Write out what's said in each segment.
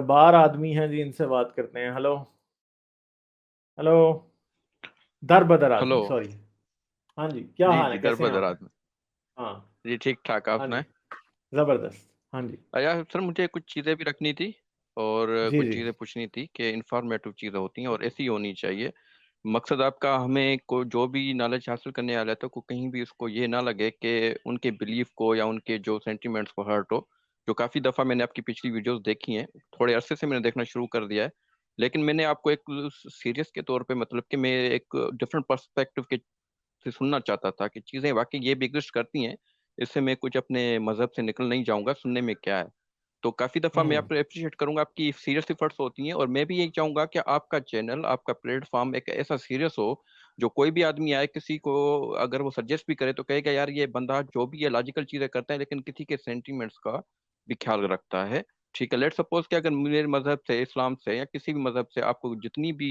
दरबार आदमी हैं जी, इनसे बात करते हैं। हेलो हेलो, दर बदर हेलो। आदमी, सॉरी। हाँ जी, क्या जी हाल है, जी, कैसे हैं दरबदर आप? आदमी। हाँ। जी ठीक ठाक, आप हाँ जी, सुनाए। जबरदस्त। हाँ जी। यार सर, मुझे कुछ चीज़ें भी रखनी थी और जी कुछ जी। चीज़ें पूछनी थी कि इंफॉर्मेटिव चीज़ें होती हैं और ऐसी होनी चाहिए। मकसद आपका, हमें को जो भी नॉलेज हासिल करने वाला है तो को कहीं भी उसको ये ना लगे कि उनके बिलीफ को या उनके जो सेंटिमेंट्स को हर्ट हो। जो काफ़ी दफ़ा मैंने आपकी पिछली वीडियोस देखी हैं, थोड़े अरसे से मैंने देखना शुरू कर दिया है। लेकिन मैंने आपको एक सीरियस के तौर पे, मतलब कि मैं एक डिफरेंट पर्सपेक्टिव के से सुनना चाहता था कि चीजें वाकई ये भी एग्जिस्ट करती हैं। इससे मैं कुछ अपने मजहब से निकल नहीं जाऊंगा, सुनने में क्या है। तो काफी दफा मैं हम्म आपको अप्रिशिएट करूंगा, आपकी सीरियस एफर्ट्स होती हैं, और मैं भी यही चाहूंगा कि आपका चैनल, आपका प्लेटफॉर्म एक ऐसा सीरियस हो जो कोई भी आदमी आए, किसी को अगर वो सजेस्ट भी करे तो कहेगा यार ये बंदा जो भी ये लॉजिकल चीजें करता है लेकिन किसी के सेंटिमेंट्स का भी ख्याल रखता है। ठीक है, लेट सपोज कि अगर मेरे मजहब से, इस्लाम से या किसी भी मजहब से आपको जितनी भी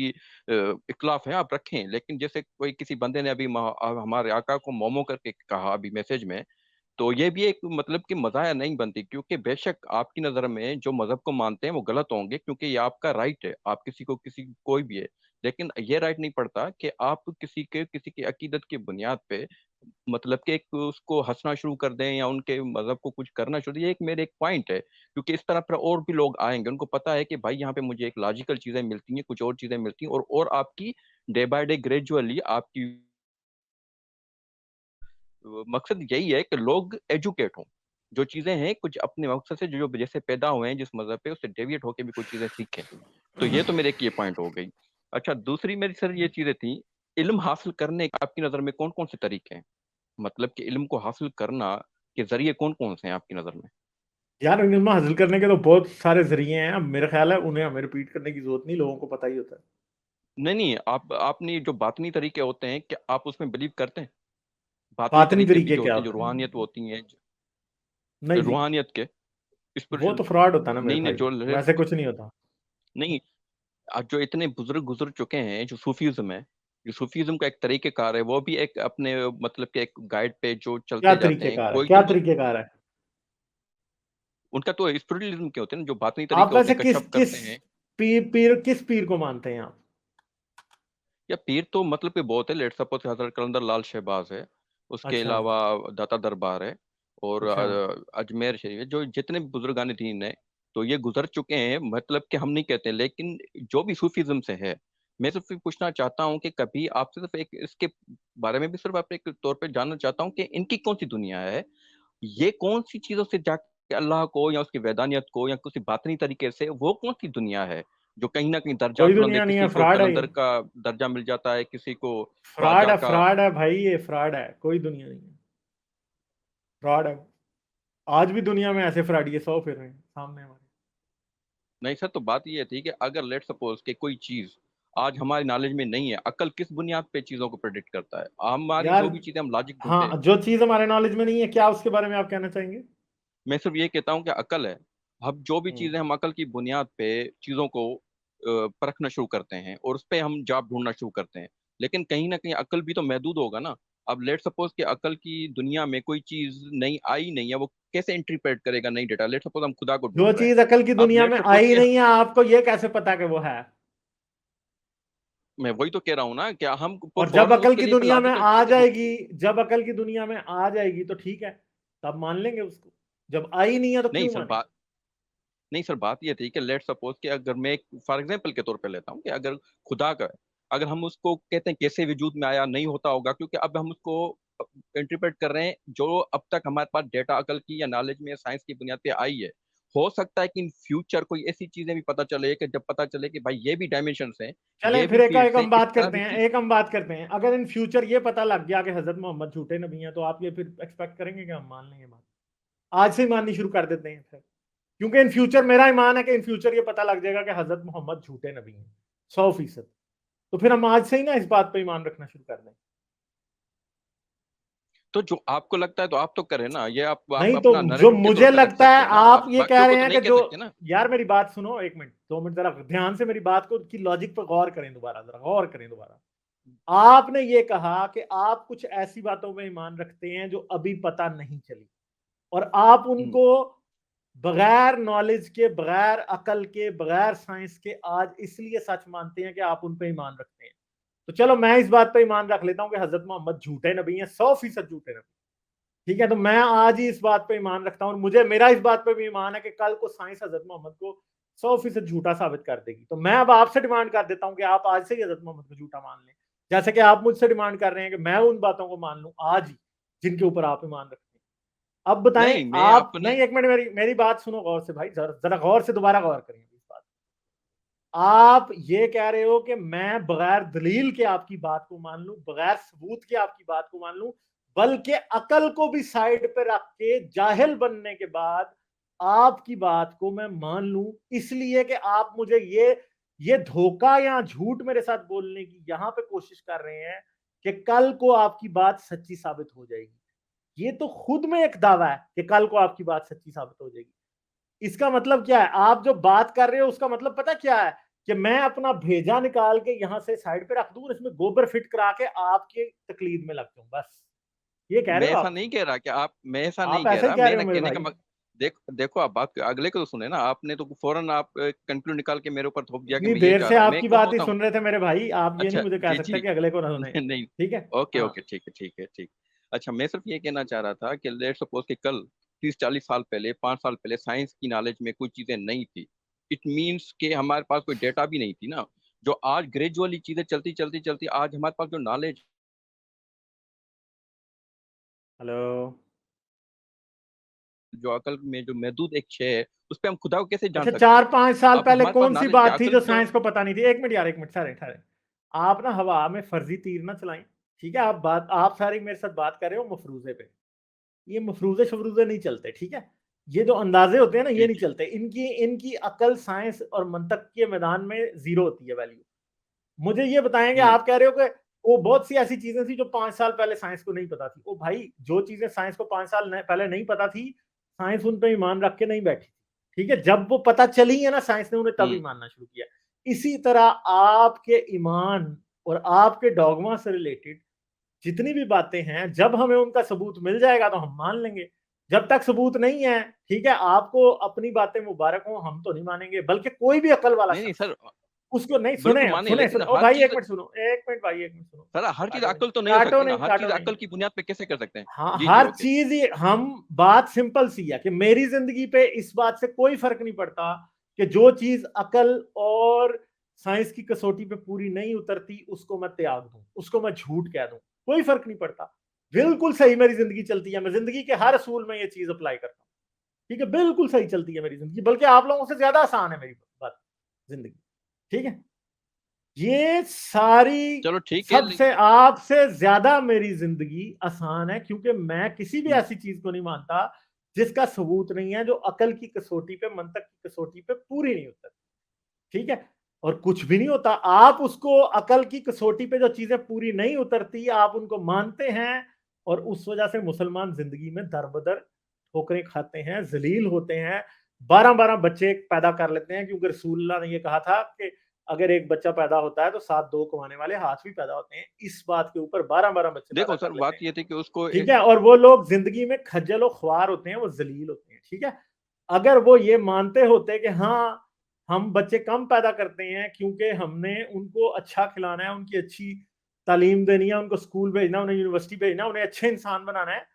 इख्लाफ है आप रखें, लेकिन जैसे कोई किसी बंदे ने अभी हमारे आका को मोमो करके कहा अभी मैसेज में, तो ये भी एक मतलब कि मजाया नहीं बनती, क्योंकि बेशक आपकी नज़र में जो मजहब को मानते हैं वो गलत होंगे, क्योंकि ये आपका राइट है, आप किसी कोई भी है। लेकिन ये राइट नहीं पड़ता कि आप किसी की अकीदत की बुनियाद पे मतलब कि एक उसको हंसना शुरू कर दें या उनके मजहब को कुछ करना शुरू। ये एक मेरे एक पॉइंट है, क्योंकि इस तरह पर और भी लोग आएंगे, उनको पता है कि भाई यहाँ पे मुझे एक लॉजिकल चीजें मिलती हैं, कुछ और चीजें मिलती हैं, और आपकी डे बाय डे ग्रेजुअली आपकी मकसद यही है कि लोग एजुकेट हों, जो चीजें हैं कुछ अपने मकसद से, जो जैसे पैदा हुए हैं जिस मजहब पे, उससे डेविएट होकर भी कुछ चीजें सीखें। तो ये तो मेरे एक ये पॉइंट हो गई। अच्छा, दूसरी मेरी सर ये चीजें थी, इल्म हासिल करने के आपकी नजर में कौन कौन से तरीके हैं? मतलब कि इल्म को हासिल करना के जरिए कौन कौन से हैं आपकी नजर में? यार, इल्म हासिल करने के तो बहुत सारे जरिए हैं। अब मेरा ख्याल है उन्हें हमें रिपीट करने की जरूरत नहीं, लोगों को पता ही होता है। नहीं नहीं, आपने जो बातनी तरीके होते हैं, क्या आप उसमें बिलीव करते हैं? बातनी बातनी तरीके भी तरीके जो क्या होते हैं, जो होते हैं? रूहानियत होती हैं, नहीं जी, रूहानियत के वो स्पिरिचुअल। तो फ्रॉड होता है ना मेरे नहीं नहीं, भाई। जो वैसे कुछ नहीं होता। नहीं, आज जो इतने बुजुर्ग गुजर चुके हैं, जो सूफीज्म है, जो सूफीज्म का एक तरीकेकार है, वो भी एक अपने मतलब के एक गाइड पे जो क्या चलते जाते हैं, तरीकेकार है, कोई क्या तो तरीकेकार है? उनका तो स्पिरिचुअलिज्म के होते हैं ना, जो बातनी आप तरीके होते वैसे हैं, किस कशफ किस करते हैं। पीर किस पीर को मानते हैं आप? या पीर तो मतलब के बहुत है, लेट सपोज हजरत कलंदर लाल शहबाज है, उसके अच्छा। अलावा दाता दरबार है, और अच्छा। अजमेर शरीफ है, जो जितने भी बुजुर्गान दीन है, तो ये गुजर चुके हैं, मतलब कि हम नहीं कहते, लेकिन जो भी सूफीज्म से है। मैं सिर्फ ये पूछना चाहता हूँ कि कभी आपसे सिर्फ एक इसके बारे में भी सिर्फ आप एक तौर पे जानना चाहता हूँ कि इनकी कौन सी दुनिया है, ये कौन सी चीजों से जाके अल्लाह को या उसकी वैदानियत को या किसी बातनी तरीके से, वो कौन सी दुनिया है जो कहीं ना कहीं कोई दर्जात बुलंद है, दुनिया नहीं है, किसी को फ्रॉड है ये। कलंदर का दर्जा मिल जाता है, किसी को फ्रॉड ख्वाजा है, का। फ्रॉड है भाई, ये फ्रॉड है, कोई दुनिया नहीं है। फ्रॉड है। आज भी दुनिया में ऐसे फ्रॉड ये 100 फिर रहे हैं सामने हमारे। नहीं सर, तो बात ये थी कि अगर लेट सपोज कि कोई चीज आज हमारी नॉलेज में नहीं है, अकल किस बुनियाद पे चीजों को प्रेडिक्ट करता है? हमारी यार, जो भी चीजें हम लॉजिक ढूंढते हैं। हाँ, जो चीज हमारे नॉलेज में नहीं है, क्या उसके बारे में आप कहना चाहेंगे? मैं सिर्फ ये कहता हूँ कि अकल है। हम जो भी हम्म चीजें, हम अकल की बुनियाद पे चीजों को परखना शुरू करते हैं और उस पे हम जवाब ढूंढना शुरू करते हैं। लेकिन कहीं ना कहीं अकल भी तो महदूद होगा ना। अब लेट सपोज कि अकल की दुनिया में कोई चीज नई आई नहीं है, वो कैसे इंटरप्रेट करेगा नई डेटा? लेट सपोज हम खुदा को जो ढूंढ रहे हैं। चीज अकल की अब दुनिया लेट में सपोज आई कि नहीं है, आपको ये कैसे पता कि वो है? मैं वही तो कह रहा हूँ ना, क्या हम और जब फौरन अकल उसके की लिए दुनिया में लॉजिकल आ चीजें ढूंढ। जाएगी, जब अकल की दुनिया में आ जाएगी तो ठीक है, तब मान लेंगे उसको। जब आई नहीं है तो नहीं क्यों सर, माने? नहीं सर, बात ये थी कि लेट सपोज कि अगर मैं फॉर एग्जांपल के तौर पे लेता हूँ कि अगर खुदा का, अगर हम उसको कहते हैं कैसे वजूद में आया, नहीं होता होगा, क्योंकि अब हम उसको इंटरप्रेट कर रहे हैं जो अब तक हमारे पास डेटा अकल की या नॉलेज में या साइंस की बुनियाद पे आई है। हो सकता है कि इन फ्यूचर कोई ऐसी चीजें भी पता चले कि जब पता चले कि भाई ये भी डायमेंशन है, चलें ये भी फिर एक एक फील्ड है, हम इस बात तरह करते भी हैं, चीज। एक हम बात करते हैं। अगर इन फ्यूचर ये पता लग गया कि हजरत मोहम्मद झूठे नबी हैं, तो आप ये फिर एक्सपेक्ट करेंगे कि हम मान लेंगे बात? आज से ही माननी शुरू कर देते हैं फिर? क्योंकि इन फ्यूचर मेरा ईमान है कि इन फ्यूचर ये पता लग जाएगा कि हजरत मोहम्मद झूठे नबी हैं 100%। तो फिर हम आज से ही ना इस बात पे ईमान रखना शुरू कर दें। तो जो आपको लगता है तो आप तो करें ना, ये आप नहीं तो अपना जो नैरेटिव के तौर मुझे पे रख लगता है, सकते हैं ना, आप आप ये कह बाकियों रहे को तो हैं नहीं कि कह जो, सकते ना। यार मेरी बात सुनो, 1 मिनट 2 मिनट, जरा ध्यान से मेरी बात को की लॉजिक पर गौर करें, दोबारा जरा गौर करें दोबारा। आपने ये कहा कि आप कुछ ऐसी बातों में ईमान रखते हैं जो अभी पता नहीं चली, और आप हम्म। उनको बगैर नॉलेज के, बगैर अकल के, बगैर साइंस के आज इसलिए सच मानते हैं कि आप उन पे ईमान रखते हैं। तो चलो मैं इस बात पे ईमान रख लेता हूं कि हजरत मोहम्मद झूठे नबी हैं, 100% झूठे नबी। ठीक है, तो मैं आज ही इस बात पे ईमान रखता हूं, मुझे मेरा इस बात पे भी ईमान है कि कल को साइंस हजरत मोहम्मद को 100% झूठा साबित कर देगी। तो मैं अब आपसे डिमांड कर देता हूं कि आप आज से ही हजरत मोहम्मद को झूठा मान लें, जैसे कि आप मुझसे डिमांड कर रहे हैं कि मैं उन बातों को मान लूं आज ही जिनके ऊपर आप ईमान रखते हैं। अब बताएं नहीं मैं आप, अपने नहीं एक मिनट, मेरी मेरी बात सुनो गौर से भाई, जरा जरा गौर से दोबारा गौर करें इस बात। आप ये कह रहे हो कि मैं बगैर दलील के आपकी बात को मान लूं, बगैर सबूत के आपकी बात को मान लूं, बल्कि अकल को भी साइड पे रख के जाहिल बनने के बाद आपकी बात को मैं मान लूं, इसलिए कि आप मुझे ये धोखा या झूठ मेरे साथ बोलने की यहां पे कोशिश कर रहे हैं कि कल को आपकी बात सच्ची साबित हो जाएगी। ये तो खुद में एक दावा है कि कल को आपकी बात सच्ची साबित हो जाएगी। इसका मतलब क्या है? आप जो बात कर रहे हो उसका मतलब पता क्या है? कि मैं अपना भेजा निकाल के यहां से साइड पे रख दूं और इसमें गोबर फिट करा के आपके तकलीद में लग जाऊं, बस ये कह रहे मैं हो ऐसा आप? नहीं कह रहा कि आप मैं ऐसा नहीं आप कह ऐसा ही रहा कह रहे मैं हो ना मेरे कहने का भाई। देखो आप बात अगले को तो सुने ना, आपने तो फौरन आप कंक्लूड निकाल के मेरे ऊपर थोप दिया कि इतनी मैं ये देर चाह से रहा हूँ, मैं आपकी कब बात ही होता हूँ। सुन रहे थे मेरे भाई, आप ये नहीं अच्छा मुझे कह जी सकते जी। कि अगले को ना सुने। नहीं। ठीक है। ओके हाँ। ओके ठीक है ठीक है ठीक। अच्छा मैं सिर्फ ये कहना चाह रहा था कि लेट सपोज कि कल 30-40 साल पहले 5 साल पहले साइंस की नॉलेज में कुछ चीजें नहीं थी, इट मीन्स कि हमारे पास कोई डेटा भी नहीं थी ना। जो आज ग्रेजुअली चीजें चलती चलती चलती आज हमारे पास जो नॉलेज, हेलो। जो अकल में जो महदूद एक शय है, उस पर हम खुदा को कैसे जान अच्छा, सकते हैं? 4-5 साल अब पहले हमारे पास कौन सी नॉलेज क्या बात थी अकल जो तो। साइंस को पता नहीं थी? एक मिनट यार, एक मिनट, ठहरे ठहरे। आप ना हवा में फर्जी तीर ना चलाएं। ठीक है, आप सारी मेरे साथ बात कर रहे हो मफरूजे पे। ये मफरूजे शफरूजे नहीं चलते, ठीक है? ये जो अंदाजे होते हैं ना, ये जी नहीं जी चलते। इनकी इनकी अकल साइंस और मंतक के मैदान में जीरो होती है वैल्यू। मुझे ये बताएंगे, हम्म आप कह रहे हो कि वो बहुत सी ऐसी चीजें थी जो 5 साल पहले साइंस को नहीं पता थी। ओ भाई, जो चीजें साइंस को 5 साल पहले नहीं पता थी, साइंस उन पर ईमान रख के नहीं बैठी थी। ठीक है, जब वो पता चली है ना साइंस ने उन्हें तभी हम्म। मानना शुरू किया। इसी तरह आपके ईमान और आपके डॉगमा से रिलेटेड जितनी भी बातें हैं, जब हमें उनका सबूत मिल जाएगा तो हम मान लेंगे। जब तक सबूत नहीं है, ठीक है, आपको अपनी बातें मुबारक हो, हम तो नहीं मानेंगे। बल्कि कोई भी अकल वाला नहीं नहीं शख्स सर, उसको नहीं सुने, बिल्कुल माने सुने लेकिन सुने, ओ हर भाई एक चीज, मिनट सुनो, एक मिनट भाई, एक मिनट सुनो। सर हर चीज काटो नहीं, अकल तो नहीं हो काटो सकती ना, नहीं, हर चीज काटो नहीं। अकल की बुनियाद पे कैसे कर सकते हैं? हाँ, जी जी हर ओके। चीज हम बात सिंपल सी है कि मेरी जिंदगी पे इस बात से कोई फर्क नहीं पड़ता कि जो चीज अकल और साइंस की कसौटी पे पूरी नहीं उतरती उसको मैं त्याग दूं, उसको मैं झूठ कह दूं, कोई फर्क नहीं पड़ता। बिल्कुल सही मेरी जिंदगी चलती है, मैं जिंदगी के हर असूल में ये चीज अप्लाई करता हूँ। ठीक है, बिल्कुल सही चलती है मेरी जिंदगी, बल्कि आप लोगों से ज्यादा आसान है मेरी बात जिंदगी। ठीक है, ये सारी चलो ठीक है सबसे आपसे ज्यादा मेरी जिंदगी आसान है, क्योंकि मैं किसी भी ऐसी चीज को नहीं मानता जिसका सबूत नहीं है, जो अकल की कसौटी पे, मंतक की कसौटी पे पूरी नहीं उतरती। ठीक है, और कुछ भी नहीं होता। आप उसको अकल की कसौटी पे जो चीजें पूरी नहीं उतरती आप उनको मानते हैं, और उस वजह से मुसलमान जिंदगी में दर बदर ठोकरें खाते हैं, जलील होते हैं, 12-12 बच्चे पैदा कर लेते हैं, क्योंकि रसूलुल्लाह ने ये कहा था कि अगर एक बच्चा पैदा होता है तो 7 दो कमाने वाले हाथ भी पैदा होते हैं। इस बात के ऊपर 12-12 बच्चे पैदा देखो कर सर लेते बात हैं। ये थी कि उसको ठीक है, और वो लोग जिंदगी में खज्जल और ख्वार होते हैं, वो जलील होते हैं। ठीक है, अगर वो ये मानते होते कि हाँ, हम बच्चे कम पैदा करते हैं क्योंकि हमने उनको अच्छा खिलाना है, उनकी अच्छी तालीम देनी है, उनको स्कूल भेजना, उन्हें यूनिवर्सिटी भेजना, उन्हें अच्छे इंसान बनाना है,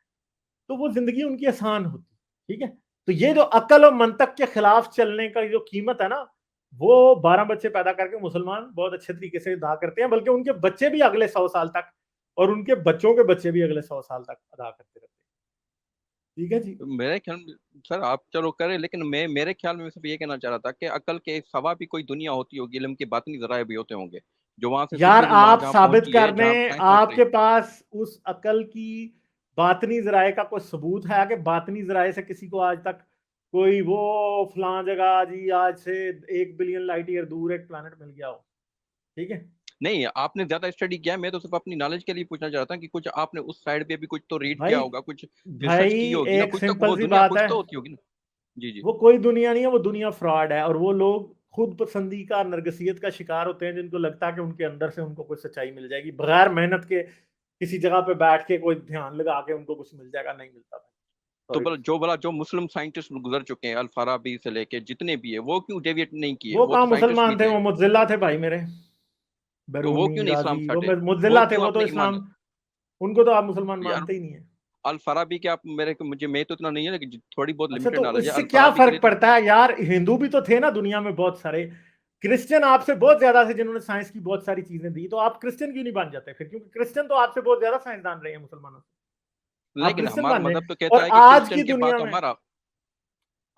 तो वो जिंदगी उनकी आसान होती। ठीक है, तो ये जो अकल और मंतक के खिलाफ चलने का जो कीमत है ना, वो 12 बच्चे पैदा करके मुसलमान बहुत अच्छे तरीके से अदा करते हैं, बल्कि उनके बच्चे भी अगले 100 साल तक, और उनके बच्चों के बच्चे भी अगले 100 साल तक अदा करते रहते हैं। ठीक है जी। मेरे ख्याल में, सर आप चलो करें, लेकिन मैं मेरे ख्याल में सिर्फ ये कहना चाह रहा था कि अकल के सिवा भी कोई दुनिया होती होगी, इल्म के बातनी जराए भी होते होंगे, जो वहां से यार सीखने की वहां आप जहाँ साबित पहुंची है कर जहाँ दें, साइंस पहुंच रही आपके पास उस अकल की बातनी जराए का कोई सबूत है कि बातनी जराए से किसी को आज तक कोई वो फलां जगह जी आज से 1 बिलियन लाइट ईयर दूर एक प्लानट मिल गया हो? ठीक है नहीं, आपने ज्यादा स्टडी किया है, मैं तो सिर्फ अपनी नॉलेज के लिए पूछना चाह रहा था कि कुछ आपने उस साइड पे भी कुछ तो रीड किया भाई। होगा, कुछ रिसर्च भाई की होगी ना, एक कुछ तो सिंपल वो सी दुनिया बात कुछ है, तो होती होगी ना। जी जी। वो कोई दुनिया नहीं है, वो दुनिया फ्रॉड है, और वो लोग खुद पसंदी का, नरगसियत का शिकार होते हैं, जिनको लगता है कि उनके अंदर से उनको कोई सच्चाई मिल जाएगी बगैर मेहनत के, किसी जगह पे बैठ के कोई ध्यान लगा के उनको कुछ मिल जाएगा, नहीं मिलता। तो सॉरी जो मुस्लिम साइंटिस्ट गुजर चुके हैं, अल फाराबी से लेके जितने भी है, वो क्यों डेविएट नहीं किए? वो वो कहाँ तो साइंटिस्ट भी मुसलमान थे, थे। वो मुतजिला थे भाई मेरे, तो वो बैरूनी क्यों नहीं इस्लाम राजी, वो छाटे? वो मुतजिला थे, क्यों वो तो अपने ईमान? इस्लाम, उनको तो आप मुसलमान यार मानते ही नहीं है। अल फाराबी के आप मेरे को मुझे मैं तो इतना नहीं है, लेकिन थोड़ी बहुत अच्छा, लिमिटेड तो नॉलेज है। इससे अल क्या फाराबी के लिए फर्क तो पड़ता है यार, हिंदू भी तो थे ना दुनिया में बहुत सारे, क्रिश्चियन आपसे बहुत ज्यादा थे जिन्होंने साइंस की बहुत सारी चीजें दी, तो आप क्रिश्चियन क्यों नहीं बन जाते फिर? क्योंकि क्रिश्चियन तो आपसे बहुत ज्यादा साइंसदान रहे हैं मुसलमानों से, आप लेकिन क्रिश्चियन हमारा बन मजहब जाए। तो कहता और है कि क्रिश्चियन के बाद हमारा।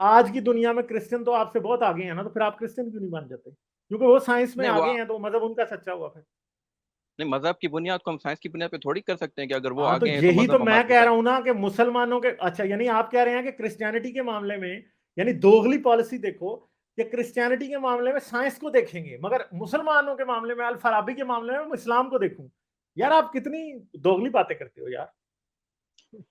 आज की दुनिया में क्रिश्चियन तो आपसे बहुत आगे हैं ना, तो फिर आप क्रिश्चियन क्यों नहीं बन जाते? क्योंकि वो साइंस में नहीं वो आगे हैं, तो मजहब उनका सच्चा हुआ फिर। नहीं, मजहब की बुनियाद को हम साइंस की बुनियाद पे थोड़ी कर सकते हैं कि अगर वो हाँ, तो आगे हैं तो यही तो मजहब मैं हमारे कह पीछे। रहा हूं ना कि मुसलमानों के, अच्छा यानी आप कह रहे हैं कि क्रिश्चियनिटी के मामले में, यानी दोगली पॉलिसी देखो, कि क्रिश्चियनिटी के मामले में साइंस को देखेंगे, मगर मुसलमानों के मामले में, अल फराबी के मामले में इस्लाम को देखूं। यार आप कितनी दोगली बातें करते हो यार।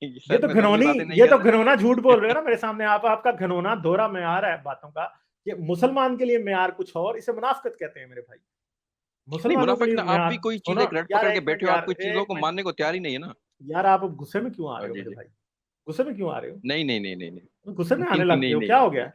ये सर तो मैं दोगली घिनौनी, बातें नहीं ये कर तो रहा। घिनौना झूठ बोल रहे हो ना मेरे सामने आप। आपका घिनौना दोहरा मेयार है बातों का, कि मुसलमान के लिए मेयार कुछ और, इसे मुनाफिकत कहते हैं मेरे भाई। नहीं मुसलमानों के मुनाफिक लिए ना, आप भी मेयार, कोई चीज सुनो एक रट यार, पकड़ के एक मिनट बैठे हो, आप यार, कुछ चीजों एक को मिनट मानने को तैयार ही नहीं है ना। यार, आप गुस्से में क्यों आ रहे हाँ हो जी मेरे जी। भाई? गुस्से में क्यों आ रहे हो? नहीं नहीं नहीं नहीं गुस्से में आने नहीं लगते नहीं हो, नहीं क्या हो नहीं गया?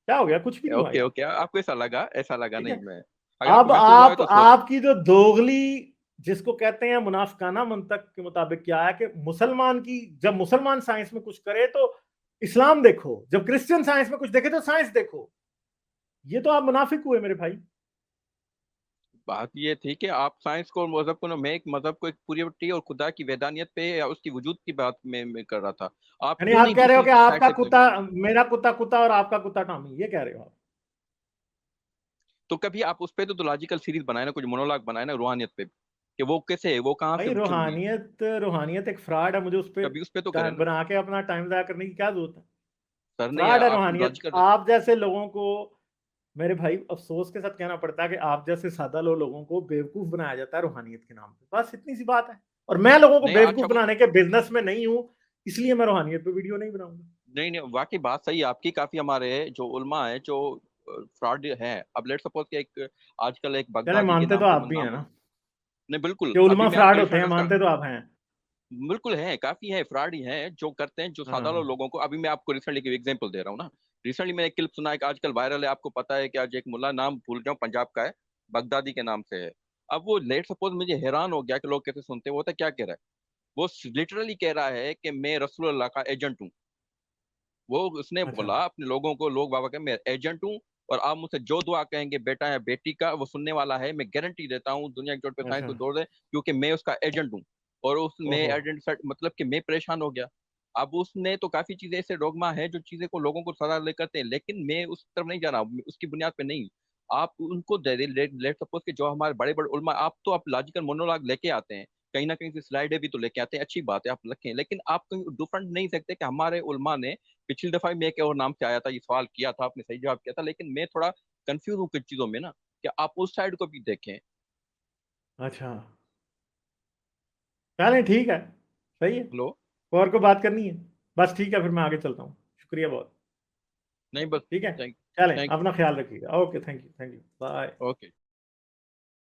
क्या हो गया? कुछ भी नहीं हुआ ओके यार। ओके, आपको ऐसा लगा? ऐसा लगा ठीक है। नहीं मैं। अगर आपको अब महसूस हुआ है आप, तो सॉरी। आपकी जो दोगली, जिसको कहते हैं मुनाफिकाना मंतक के मुताबिक, क्या है कि मुसलमान की, जब मुसलमान साइंस में कुछ करे तो इस्लाम देखो, जब क्रिश्चियन साइंस में कुछ देखे तो साइंस देखो। ये तो आप मुनाफिक हुए मेरे भाई। बात ये थी कि आप साइंस को और मजहब को ना, मैं एक मजहब को एक पूरी और खुदा की वैदानियत पे या उसकी वजूद की बात में कर रहा था। आप यानी क्यों आप नहीं कह रहे हो दूसरी कि साइड आपका से कुत्ता, मेरा कुत्ता कुत्ता और आपका कुत्ता टॉमी, ये कह रहे हो आप? तो कभी आप उस पे तो लॉजिकल सीरीज बनाए ना, कुछ मोनोलॉग बनाए ना रूहानियत पे कि वो कैसे है, वो कहाँ भाई से शुरू हुई। रूहानियत, रूहानियत एक फ्रॉड है, मुझे उस कभी उस पे तो पर करें ना। बना के अपना टाइम जाया करने की क्या जरूरत है? सर नहीं, फ्रॉड है आप रूहानियत। लॉजिकल। आप जैसे लोगों को, मेरे भाई अफसोस के साथ कहना पड़ता है कि आप जैसे सादा लोगों को बेवकूफ बनाया जाता है रूहानियत के नाम पे, बस इतनी सी बात है। और मैं लोगों को नहीं अच्छा बेवकूफ बनाने के बिजनेस में नहीं हूं, इसलिए मैं रूहानियत पे वीडियो नहीं बनाऊंगा। नहीं नहीं, वाकई बात सही है आपकी। काफी हमारे जो उलमा है जो फ्रॉड है। अब लेट सपोज कि एक आजकल एक चले, बगदादी के मानते तो नाम से आप भी हैं नाम। ना नहीं बिल्कुल, कि अभी उलमा मैं आपको फ्रॉड होते हैं, रेफरेंस का। मानते तो आप हैं। बिल्कुल है, काफी है, फ्रॉड ही है जो करते हैं, जो सादा हाँ। लोगों को। अभी मैं आपको रिसेंटली की एग्जांपल दे रहा हूँ ना। रिसेंटली मैंने एक क्लिप सुना है कि आजकल वायरल है, आपको पता है कि आज एक मुल्ला, नाम भूल गया हूं, पंजाब का है, बगदादी के नाम से है। अब वो लेट सपोज, मुझे हैरान हो गया कि लोग कैसे सुनते हैं। वो होता क्या कह रहा है? वो लिटरली कह रहा है कि मैं रसूल अल्लाह का एजेंट हूँ। वो उसने अच्छा। बोला अपने लोगों को, लोग बाबा के मैं एजेंट हूँ, और आप मुझसे जो दुआ कहेंगे बेटा या बेटी का, वो सुनने वाला है। मैं गारंटी देता हूँ, दुनिया के जोर पे साइंस अच्छा। को जोड़ दे, क्योंकि मैं उसका एजेंट हूँ। और उसमें ओहो। एजेंट सेट मतलब कि मैं परेशान हो गया। अब उसने तो काफी चीजें ऐसे डोगमा है जो चीजें को लोगों को सजा ले करते हैं, लेकिन मैं उस तरफ नहीं जा रहा हूँ, उसकी बुनियाद पे नहीं। आप उनको दे दे, लेट सपोज कि जो हमारे बड़े बड़े उलमा, आप लॉजिकल मोनोलॉग लेके आते हैं, कहीं ना कहीं से स्लाइडें भी तो लेके आते हैं, अच्छी बात है आप रखें, लेकिन आप कहीं डिफरेंट नहीं सकते कि हमारे उलमा ने पिछली दफा भी मैं एक और नाम से आया था, ये सवाल किया था, आपने सही जवाब किया था, लेकिन मैं थोड़ा कंफ्यूज हूँ कुछ चीजों में ना, कि आप उस साइड को भी देखें। अच्छा, चलें ठीक है, सही है। हेलो। और को बात करनी है? बस ठीक है, फिर मैं आगे चलता हूँ, शुक्रिया बहुत। नहीं बस। ठीक है, थैंक चलें, थैंक अपना ख्याल रखिएगा। Okay, thank you, thank you, bye. Okay.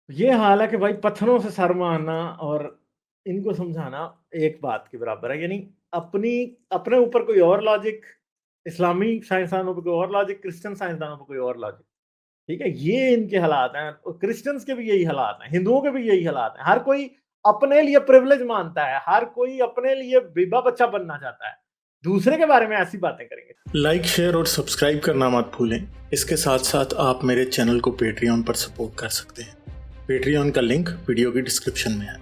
ये हाल है कि भाई पत्थरों से सर मारना और इनको समझाना एक बात के बराबर है। यानी अपनी, अपने ऊपर कोई और लॉजिक, इस्लामी साइंसदानों पर कोई और लॉजिक, क्रिश्चियन साइंसदानों पर कोई और लॉजिक। ठीक है, ये इनके हालात हैं, और क्रिश्चियंस के भी यही हालात हैं, हिंदुओं के भी यही हालात हैं। हर कोई अपने लिए प्रिविलेज मानता है, हर कोई अपने लिए बीबा बच्चा बनना चाहता है, दूसरे के बारे में ऐसी बातें करेंगे। लाइक, शेयर और सब्सक्राइब करना मत भूलें। इसके साथ साथ आप मेरे चैनल को पेट्रियन पर सपोर्ट कर सकते हैं। पेट्रियन का लिंक वीडियो की डिस्क्रिप्शन में है।